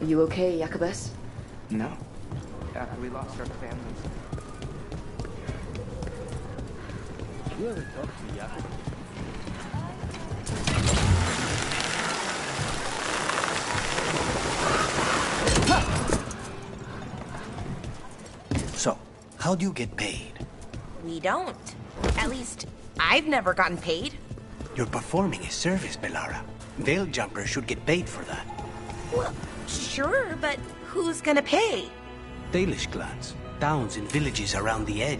Are you okay, Jacobus? No. After we lost our families. You ever talk to Jacob? So, how do you get paid? We don't. At least, I've never gotten paid. You're performing a service, Bellara. Veil jumpers should get paid for that. Well, sure, but who's gonna pay? Dalish clans, towns and villages around the edge.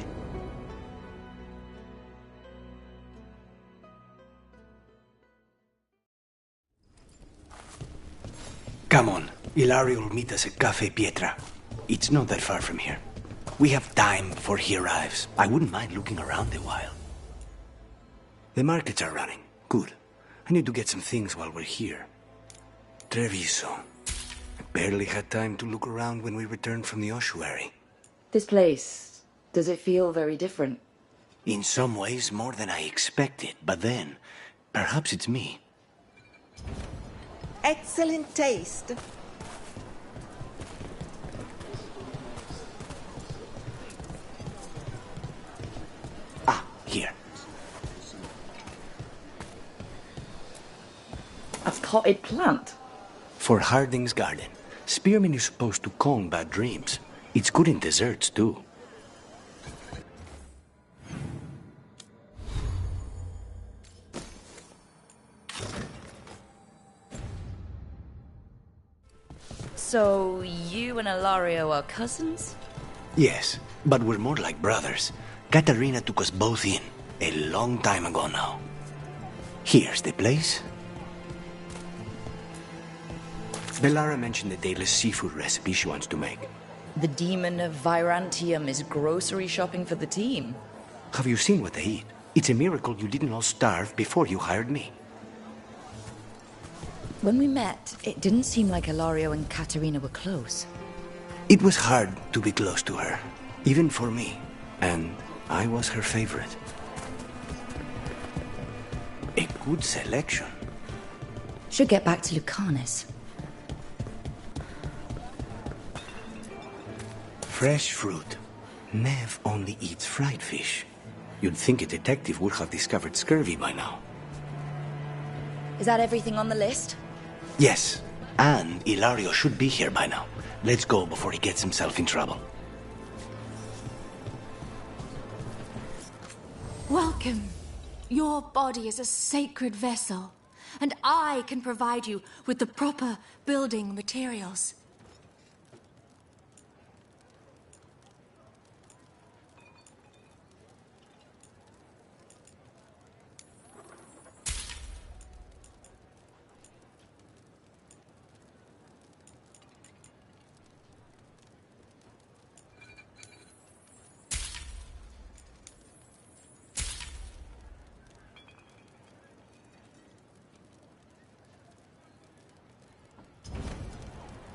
Come on, Ilario will meet us at Cafe Pietra. It's not that far from here. We have time before he arrives. I wouldn't mind looking around a while. The markets are running. Good. I need to get some things while we're here. Treviso. I barely had time to look around when we returned from the ossuary. This place, does it feel very different? In some ways, more than I expected. But then, perhaps it's me. Excellent taste. Ah, here. A potted plant? For Harding's garden. Spearmint is supposed to calm bad dreams. It's good in desserts, too. So, you and Ilario are cousins? Yes, but we're more like brothers. Katarina took us both in, a long time ago now. Here's the place. Bellara mentioned the Dalish seafood recipe she wants to make. The demon of Virantium is grocery shopping for the team. Have you seen what they eat? It's a miracle you didn't all starve before you hired me. When we met, it didn't seem like Ilario and Katarina were close. It was hard to be close to her, even for me, and I was her favorite. A good selection. Should get back to Lucanus. Fresh fruit. Nev only eats fried fish. You'd think a detective would have discovered scurvy by now. Is that everything on the list? Yes, and Ilario should be here by now. Let's go before he gets himself in trouble. Welcome. Your body is a sacred vessel, and I can provide you with the proper building materials.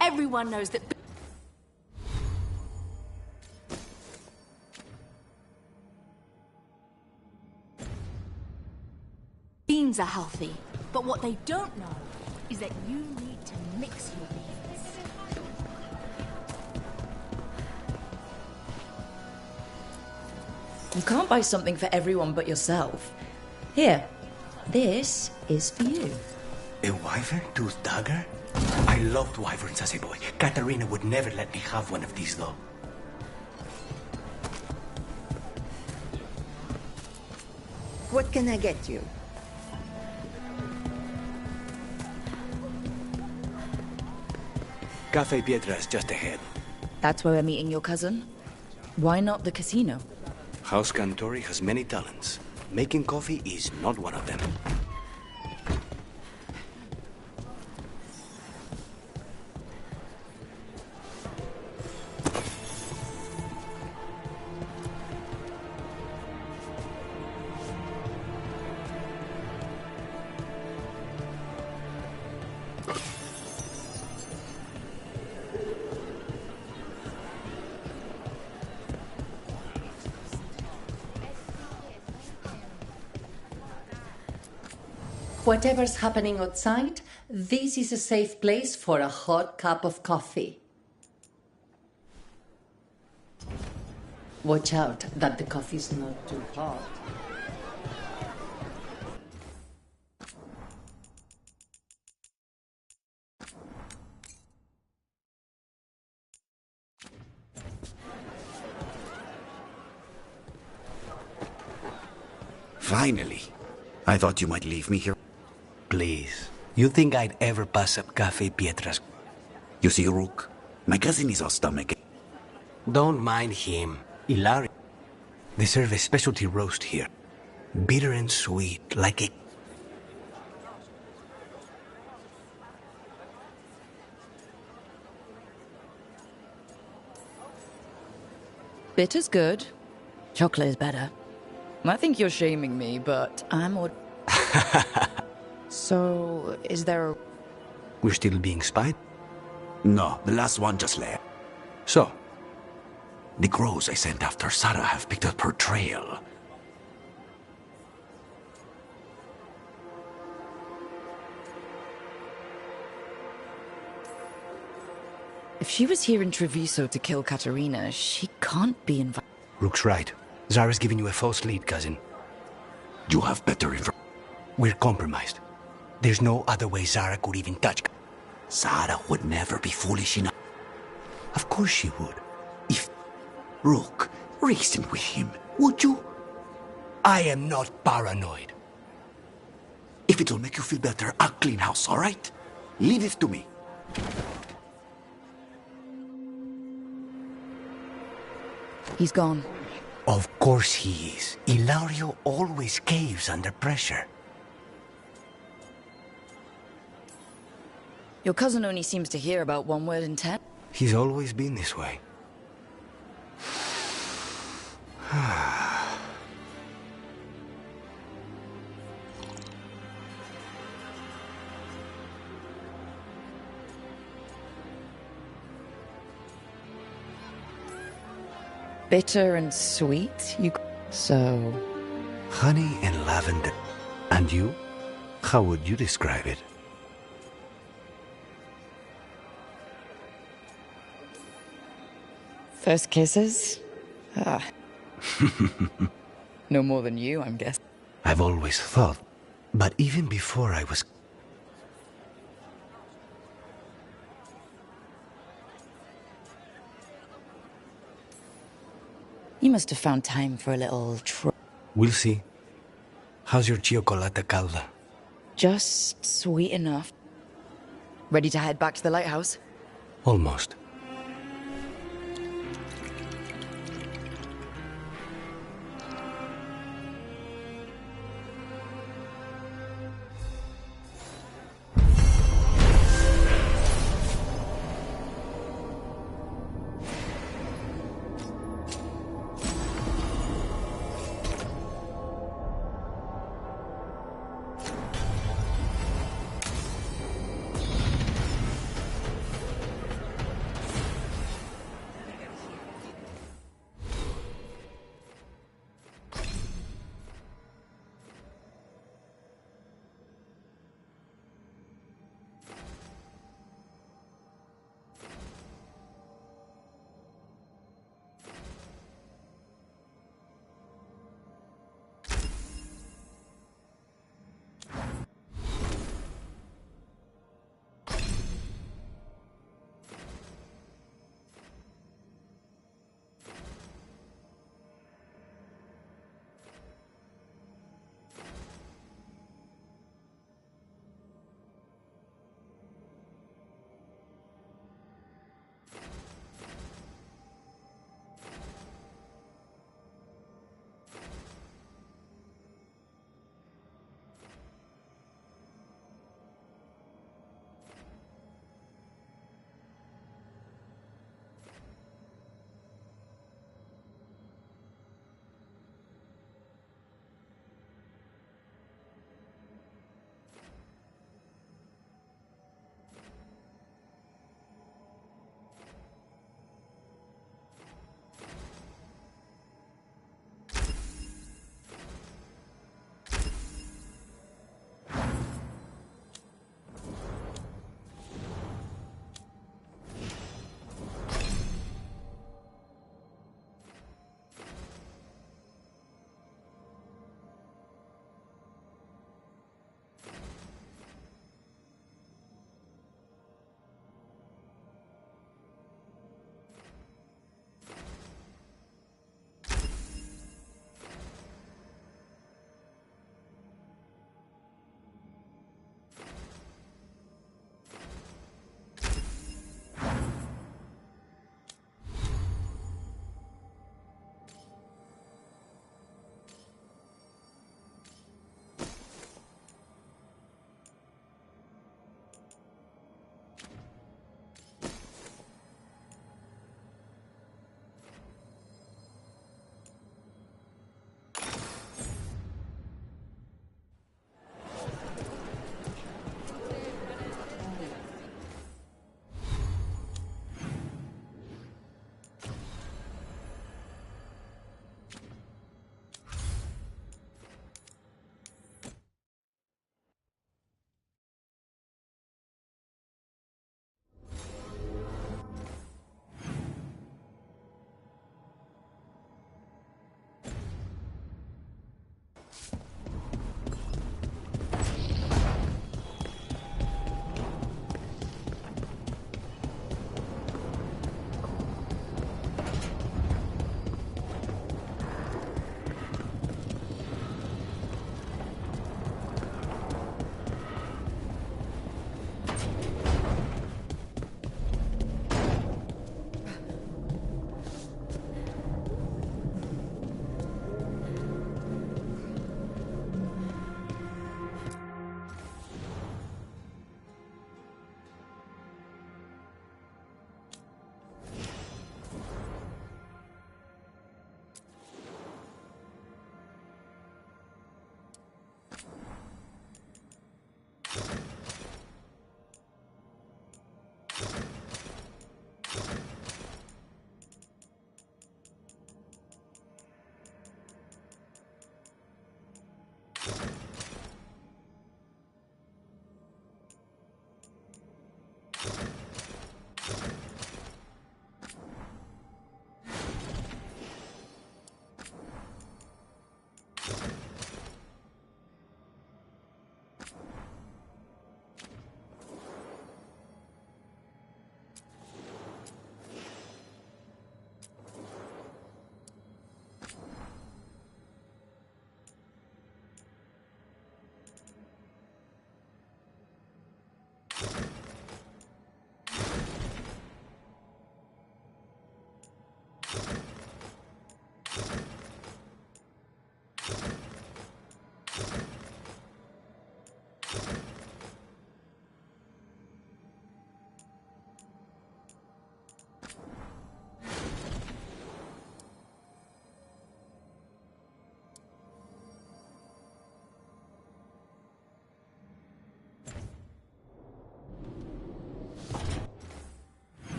Everyone knows that beans are healthy, but what they don't know is that you need to mix your beans. You can't buy something for everyone but yourself. Here, this is for you. A wyvern tooth dagger? I loved wyverns as a boy. Katarina would never let me have one of these, though. What can I get you? Cafe Pietra is just ahead. That's where we're meeting your cousin? Why not the casino? House Cantori has many talents. Making coffee is not one of them. Whatever's happening outside, This is a safe place for a hot cup of coffee. Watch out that the coffee's not too hot. Finally. I thought you might leave me here. Please. You think I'd ever pass up Cafe Pietra's? You see, Rook, my cousin is off stomach. Don't mind him. Ilario. They serve a specialty roast here. Bitter and sweet, like a... Bitter's good. Chocolate is better. I think you're shaming me, but I'm... So, is there... We're still being spied? No, the last one just left. So? The crows I sent after Sarah have picked up her trail. If she was here in Treviso to kill Katerina, she can't be invited. Rook's right. Zara's giving you a false lead, cousin. You have better information. We're compromised. There's no other way Zara could even touch. Zara would never be foolish enough. Of course she would. If... Rook, reason with him, would you? I am not paranoid. If it'll make you feel better, I'll clean house, all right? Leave it to me. He's gone. Of course he is. Ilario always caves under pressure. Your cousin only seems to hear about one word in 10. He's always been this way. Bitter and sweet, So... Honey and lavender. And you? How would you describe it? First kisses? No more than you, I'm guessing. I've always thought, but even before I was... You must have found time for a little We'll see. How's your chocolate calda? Just sweet enough. Ready to head back to the lighthouse? Almost.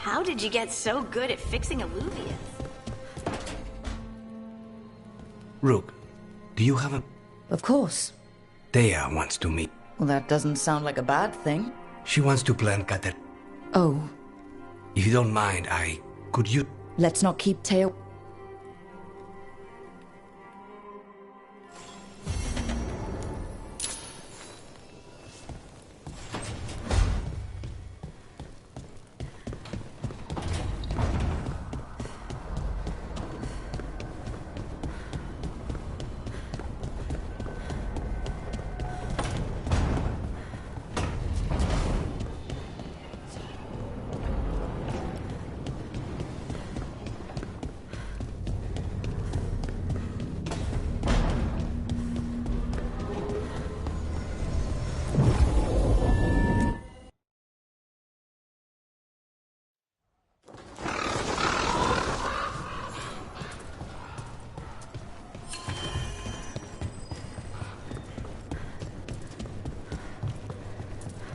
How did you get so good at fixing alluvias? Rook, do you have a... Of course. Thea wants to meet. Well, that doesn't sound like a bad thing. She wants to plan Cater. Oh, If you don't mind, could you... let's not keep Teo...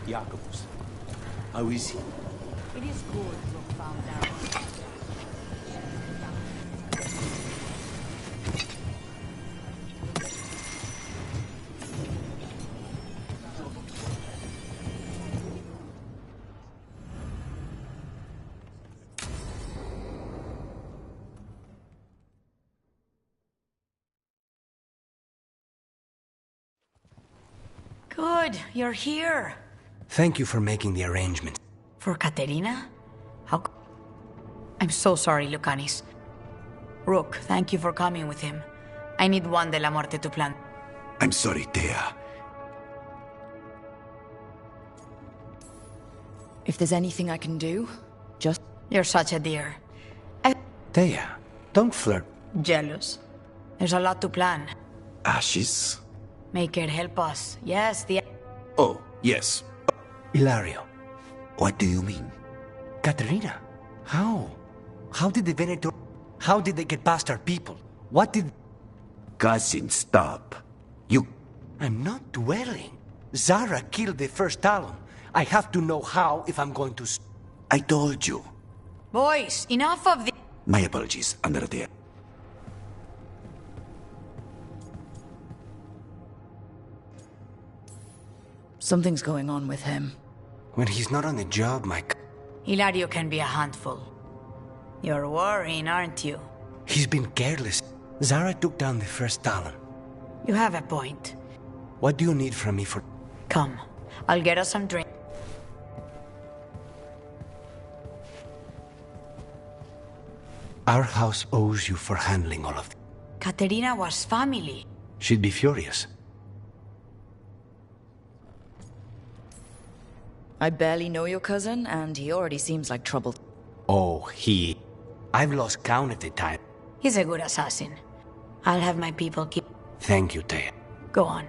Jacobus. How is he? It is good to have found out. Good, you're here. Thank you for making the arrangements. For Katerina? I'm so sorry, Lucanis. Rook, thank you for coming with him. I need Juan de la Muerte to plan. I'm sorry, Thea. If there's anything I can do, just... You're such a dear. Thea, don't flirt. Jealous. There's a lot to plan. Ashes? Make it help us. Yes, the... Oh, yes. Ilario. What do you mean? Katerina. How? How did the Venator... How did they get past our people? What did... Cousin, stop. You... I'm not dwelling. Zara killed the first Talon. I have to know how if I'm going to... I told you. Boys, enough of the... My apologies, Andrea. Something's going on with him. When he's not on the job, Mike... Hilario can be a handful. You're worrying, aren't you? He's been careless. Zara took down the first Talon. You have a point. What do you need from me for... Come, I'll get us some drink. Our house owes you for handling all of this. Katerina was family. She'd be furious. I barely know your cousin, and he already seems like trouble. Oh, he... I've lost count at the time. He's a good assassin. I'll have my people keep... Thank you, Thea. Go on.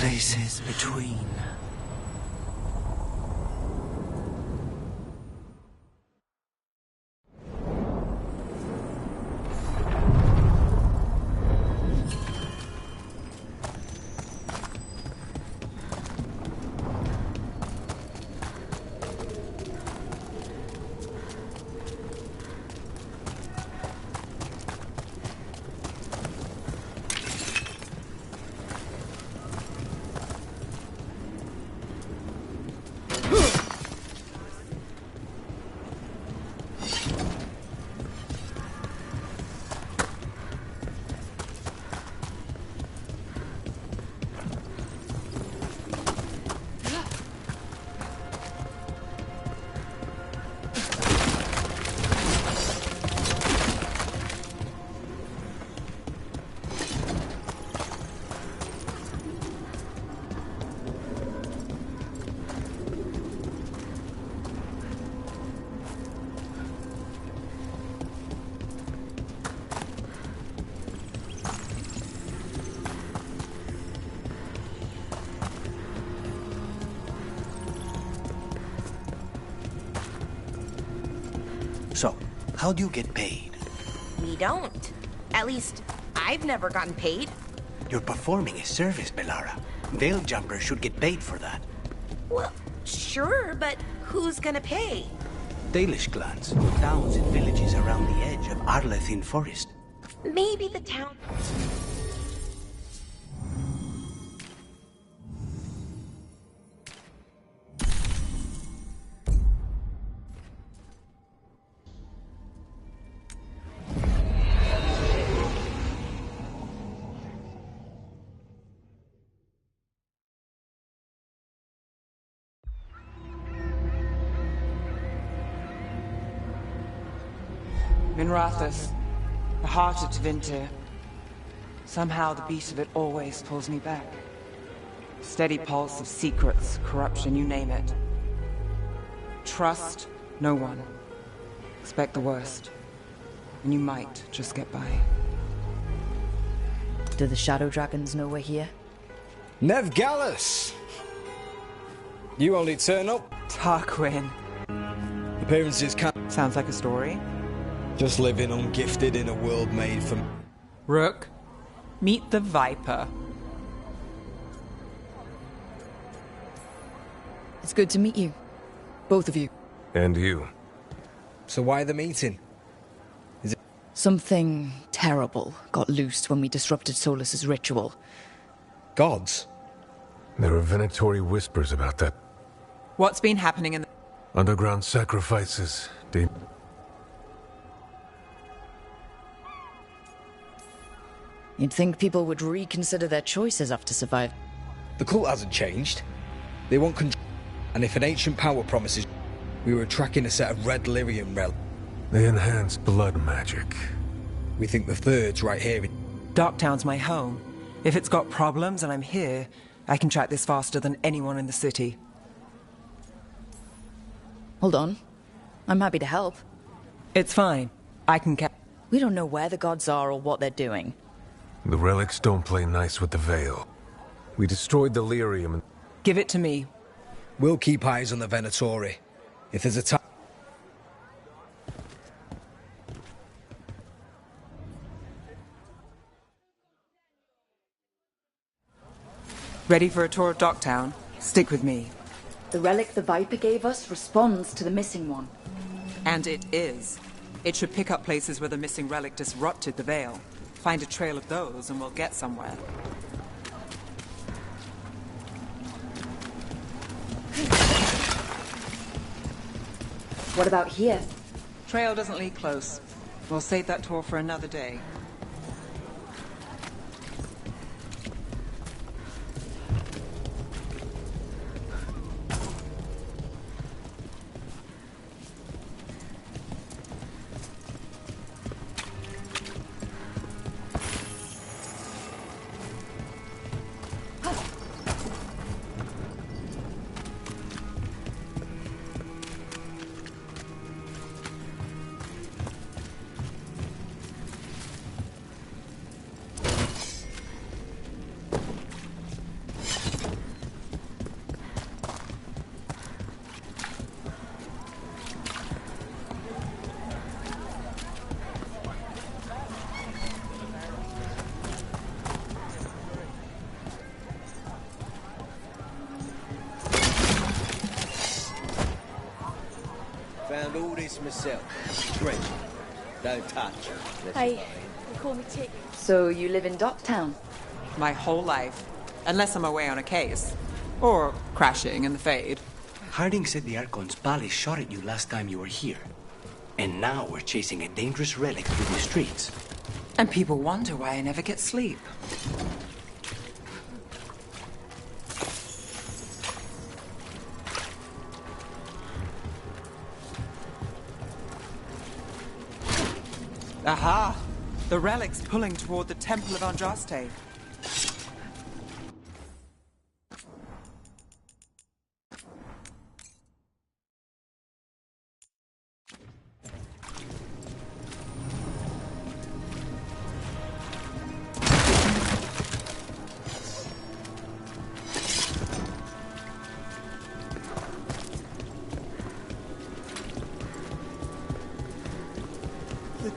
Places between. How do you get paid? We don't. At least, I've never gotten paid. You're performing a service, Belara. Veil jumpers should get paid for that. Well, sure, but who's gonna pay? Dalish clans, towns and villages around the edge of Arlethin Forest. Maybe the town... Minrathous, the heart of Tevinter. Somehow the beat of it always pulls me back. Steady pulse of secrets, corruption, you name it. Trust no one. Expect the worst. And you might just get by. Do the Shadow Dragons know we're here? Nev Gallus! You only turn up. Tarquin. Appearances can't... Sounds like a story. Just living ungifted in a world made for... Rook, meet the Viper. It's good to meet you. Both of you. And you. So why the meeting? Something terrible got loose when we disrupted Solus's ritual. Gods? There are venatory whispers about that. What's been happening in the... Underground sacrifices, You'd think people would reconsider their choices after surviving. The cult hasn't changed. They want control. And if an ancient power promises... We were tracking a set of red lyrium relics. They enhance blood magic. We think the third's right here. Darktown's my home. If it's got problems and I'm here, I can track this faster than anyone in the city. Hold on. I'm happy to help. It's fine. I can We don't know where the gods are or what they're doing. The relics don't play nice with the Veil. We destroyed the lyrium and... Give it to me. We'll keep eyes on the Venatori. If there's a time... Ready for a tour of Darktown? Stick with me. The relic the Viper gave us responds to the missing one. And it is. It should pick up places where the missing relic disrupted the Veil. Find a trail of those and we'll get somewhere. What about here? Trail doesn't lead close. We'll save that tour for another day. Found all this myself. Great. Don't touch. Hey, you call me Tick. So you live in Darktown? My whole life. Unless I'm away on a case. Or crashing in the Fade. Harding said the Archon's palace shot at you last time you were here. And now we're chasing a dangerous relic through the streets. And people wonder why I never get sleep. Aha! The relic's pulling toward the Temple of Andraste.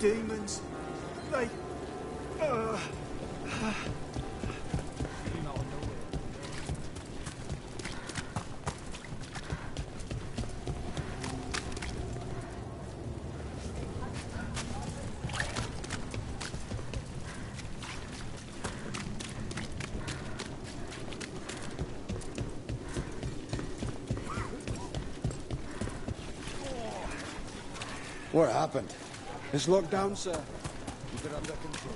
demons. They... What happened? It's locked down, sir. Keep it under control.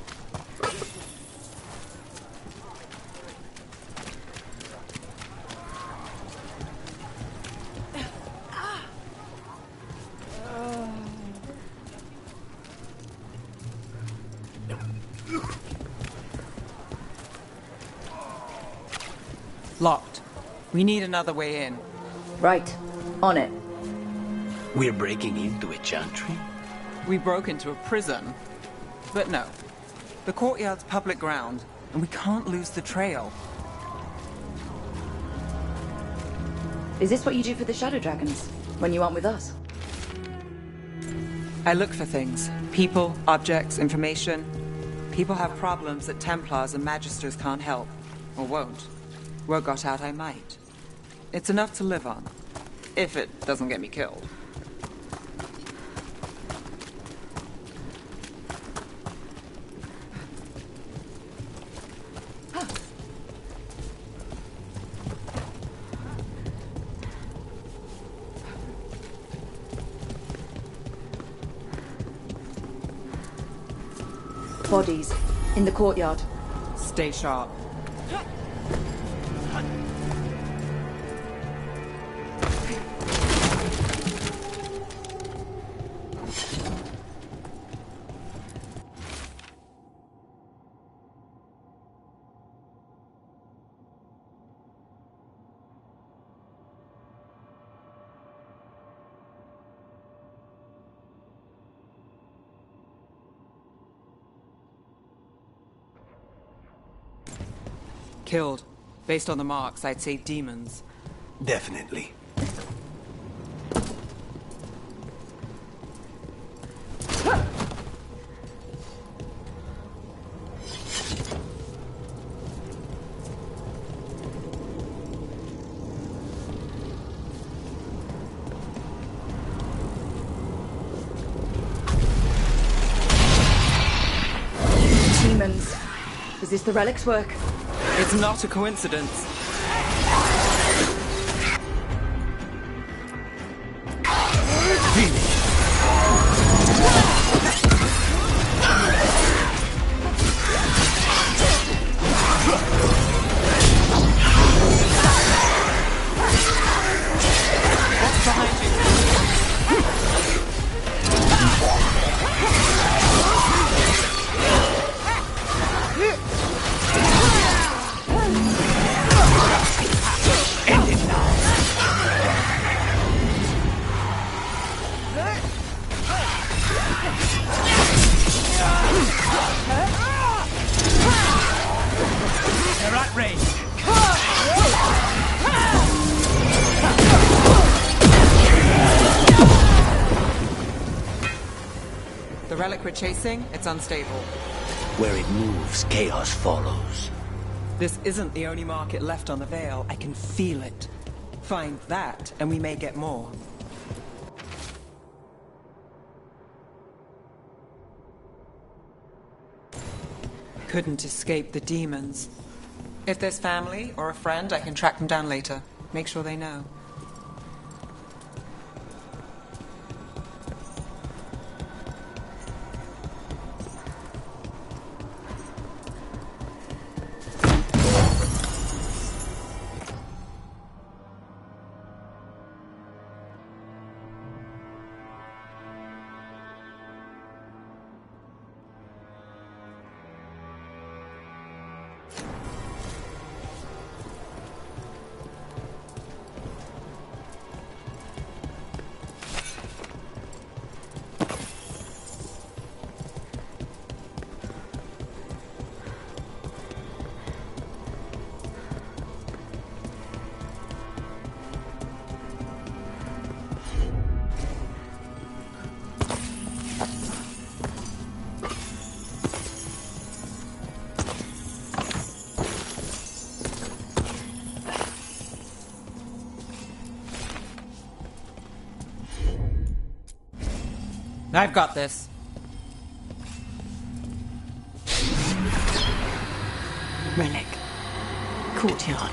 Locked. We need another way in. Right. On it. We're breaking into a chantry? We broke into a prison. But no. The courtyard's public ground, and we can't lose the trail. Is this what you do for the Shadow Dragons? When you aren't with us? I look for things. People, objects, information. People have problems that Templars and Magisters can't help. Or won't. Word got out I might. It's enough to live on. If it doesn't get me killed. Bodies. In the courtyard. Stay sharp. Killed. Based on the marks, I'd say demons. Definitely. Demons. Is this the relic's work? It's not a coincidence. What's behind you? They're at range. The relic we're chasing, it's unstable. Where it moves, chaos follows. This isn't the only market left on the Veil. I can feel it. Find that, and we may get more. Couldn't escape the demons. If there's family or a friend, I can track them down later. Make sure they know. I've got this. Relic. Courtyard.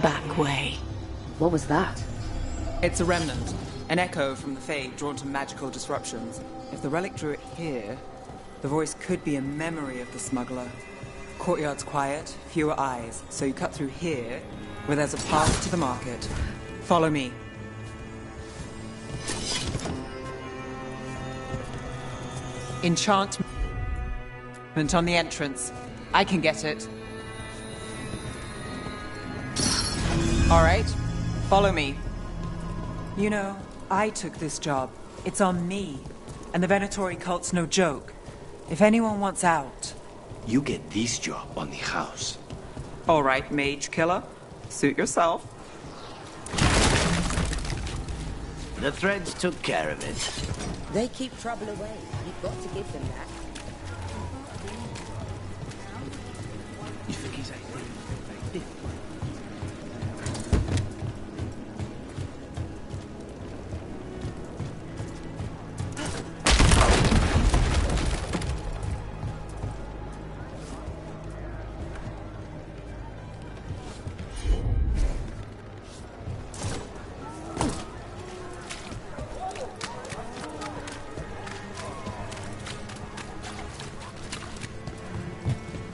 Back way. What was that? It's a remnant. An echo from the Fae drawn to magical disruptions. If the relic drew it here, the voice could be a memory of the smuggler. Courtyard's quiet, fewer eyes, so you cut through here, where there's a path to the market. Follow me. Enchantment on the entrance. I can get it. All right, follow me. You know, I took this job. It's on me. And the Venatori cult's no joke. If anyone wants out... You get this job on the house. All right, mage killer. Suit yourself. The threads took care of it. They keep trouble away. You've got to give them that. You think he's 18?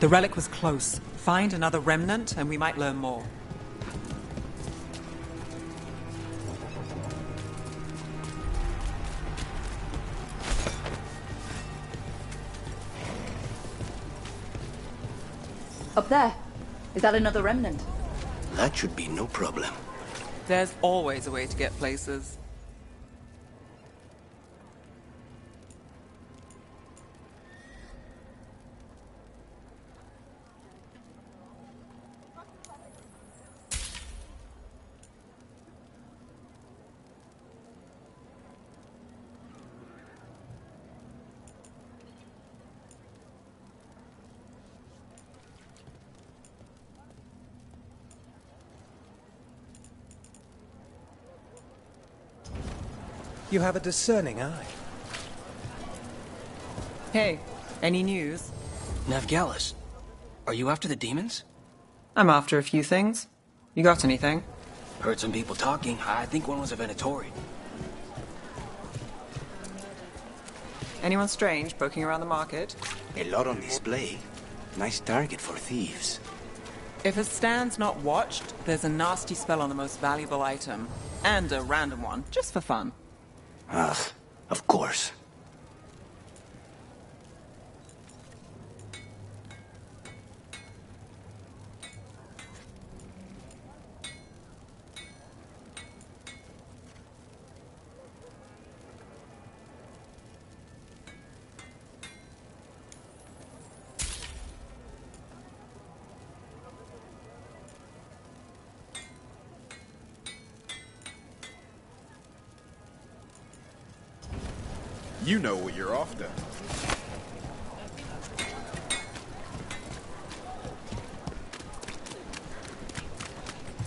The relic was close. Find another remnant and we might learn more. Up there. Is that another remnant? That should be no problem. There's always a way to get places. You have a discerning eye. Hey, any news? Navgalis, are you after the demons? I'm after a few things. You got anything? Heard some people talking. I think one was a Venatori. Anyone strange poking around the market? A lot on display. Nice target for thieves. If a stand's not watched, there's a nasty spell on the most valuable item. And a random one, just for fun. Ugh, of course. You know what you're after.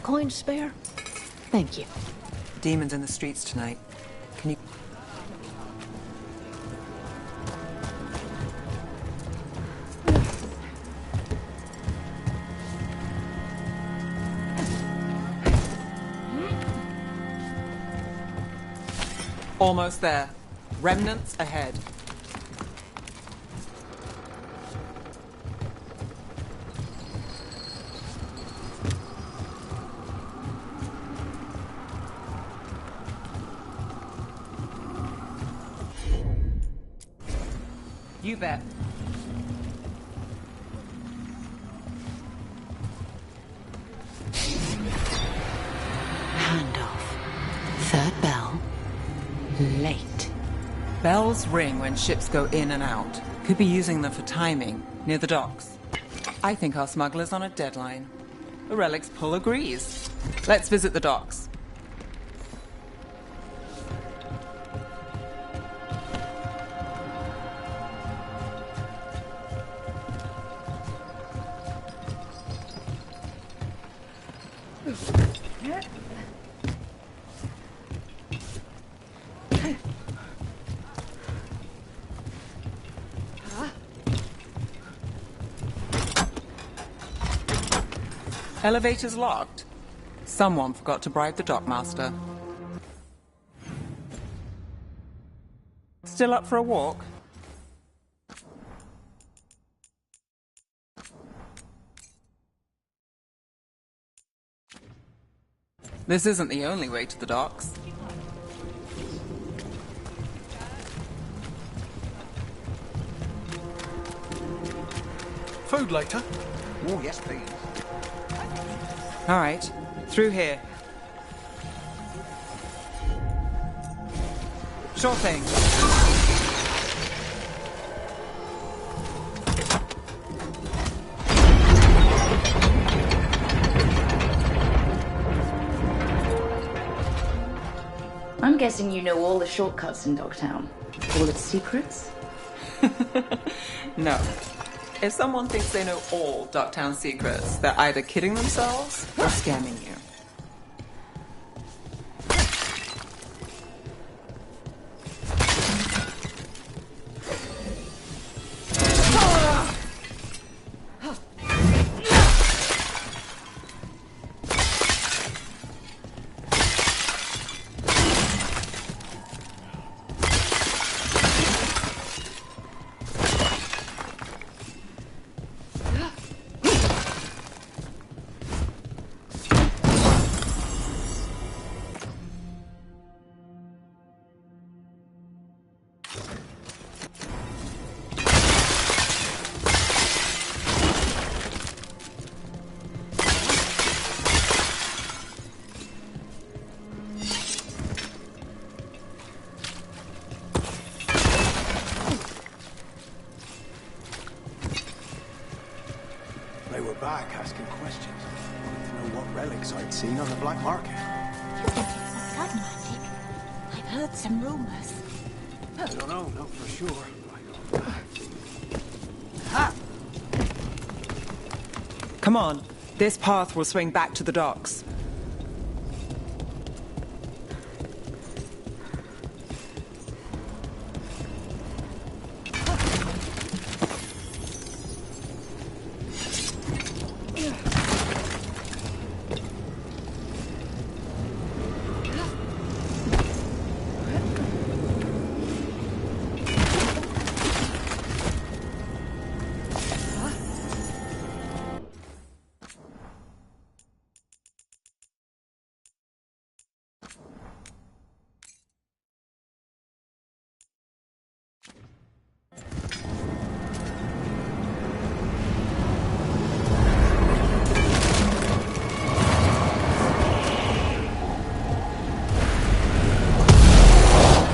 Coin spare? Thank you. Demons in the streets tonight. Can you... Almost there. Remnants ahead. You bet. Handoff. Third bell. Late. Bells ring when ships go in and out. Could be using them for timing, near the docks. I think our smuggler's on a deadline. The relic's pull agrees. Let's visit the docks. Elevator's locked. Someone forgot to bribe the dockmaster. Still up for a walk? This isn't the only way to the docks. Food later? Oh, yes, please. All right, through here. Sure thing. I'm guessing you know all the shortcuts in Dogtown. All its secrets? No. If someone thinks they know all Ducktown secrets, they're either kidding themselves or scamming you. They were back asking questions. Wanted to know what relics I'd seen on the black market. You think it's the sun magic? I've heard some rumors. I don't know, not for sure. Come on, this path will swing back to the docks.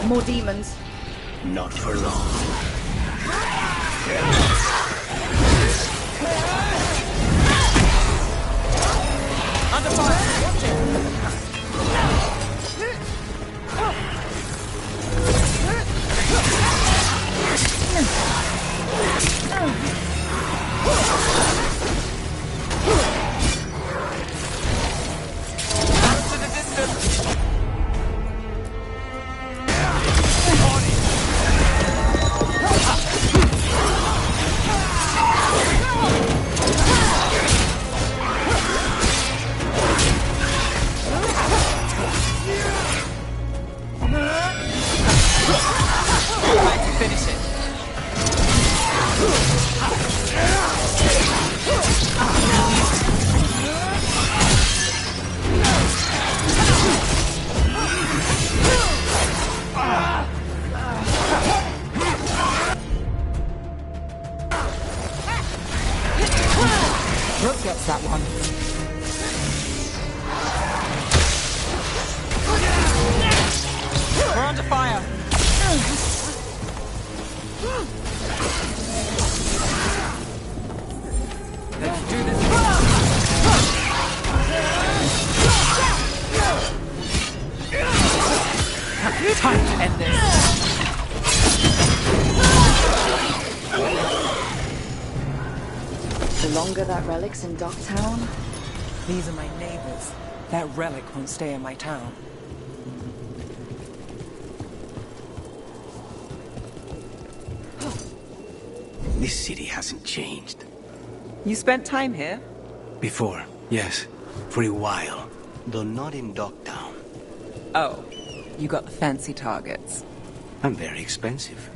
More demons. Not for long. Under fire! Watch it! Out to the distance! Finish it. Rook gets that one. We're under fire. Let's do this. Time to end this. The longer that relic's in Dogtown... These are my neighbors. That relic won't stay in my town. This city hasn't changed. You spent time here? Before, Yes, for a while. Though not in Dogtown. Oh, you got the fancy targets. I'm very expensive.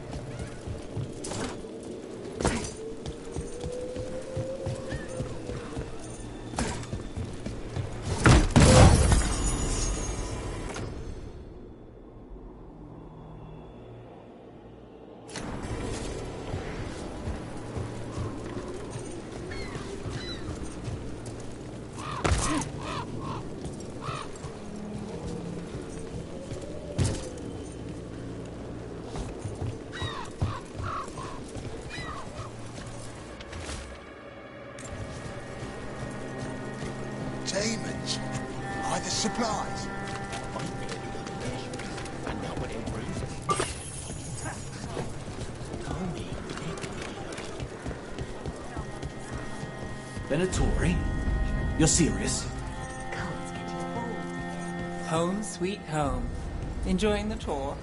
Demons. Are the supplies? Venatori? You're serious? Home sweet home. Enjoying the tour?